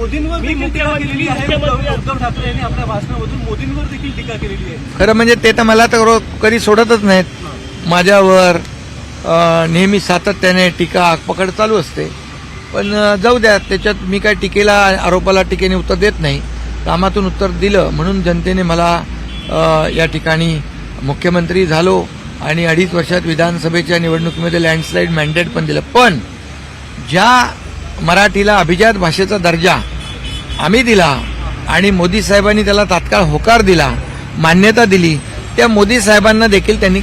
मोदींवर देखील टीका केलेली आहे. उद्धव ठाकरे यांनी आपल्या भाषणामधून मोदींवर देखील टीका केलेली आहे. खरं म्हणजे ते तर मला तर कधी सोडतच नाहीत. माझ्यावर नेहमी सातत्याने टीका आगपकड चालू असते. पण जाऊ द्या, त्याच्यात मी काय टीकेला आरोपाला टीकेने उत्तर देत नाही. कामातून उत्तर दिलं म्हणून जनतेने मला या ठिकाणी मुख्यमंत्री झालो आणि 2.5 वर्षात विधानसभेच्या निवडणुकीमध्ये लँडस्लाईड मॅन्डेट पण दिलं. पण ज्या मराठीला अभिजात भाषेचा दर्जा आम्ही दिला आणि मोदी साहेबांनी त्याला तात्काळ होकार दिला, मान्यता दिली, त्या मोदी साहेबांना देखील त्यांनी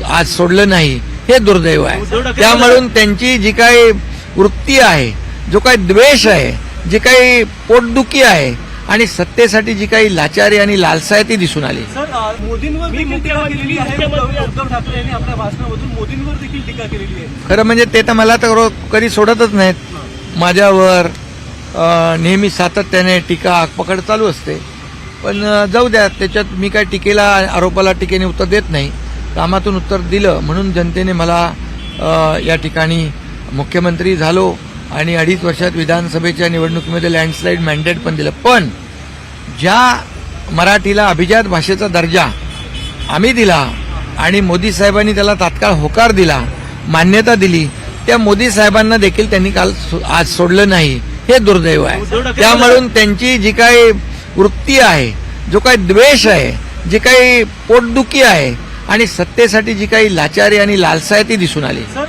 आज सोडलं नाही. हे दुर्दैव आहे. त्यामुळे त्यांची जी काही वृत्ती आहे, जो काही द्वेष आहे, जी काही पोटदुखी आहे आणि सत्तेसाठी जी काही लाचारी आणि लालसा आहे ती दिसून आली. सर, मोदींवर देखील टीका केलेली आहे. उद्धव ठाकरे यांनी आपल्या भाषणामधून मोदींवर देखील टीका केलेली आहे. खरं म्हणजे ते तर मला तर कधी सोडतच नाहीत. माझ्यावर नेहमी सातत्याने टीका आगपकड चालू असते. पण जाऊ द्या, त्याच्यात मी काय टीकेला आरोपाला टीकेने उत्तर देत नाही. कामातून उत्तर दिलं म्हणून जनतेने मला या ठिकाणी मुख्यमंत्री झालो आणि 2.5 वर्षात विधानसभेच्या निवडणुकीमध्ये लँडस्लाईड मॅन्डेट पण दिलं. पण ज्या मराठीला अभिजात भाषेचा दर्जा आम्ही दिला आणि मोदी साहेबांनी त्याला तात्काळ होकार दिला, मान्यता दिली, त्या मोदी साहेबांना देखील त्यांनी आज सोडलं नाही. हे दुर्दैव आहे. त्यामुळे त्यांची जी काही वृत्ती आहे, जो काही द्वेष आहे, जी काही पोटदुखी आहे आणि सत्तेसाठी जी काही लाचारी आणि लालसा आहे ती दिसून आली. सर,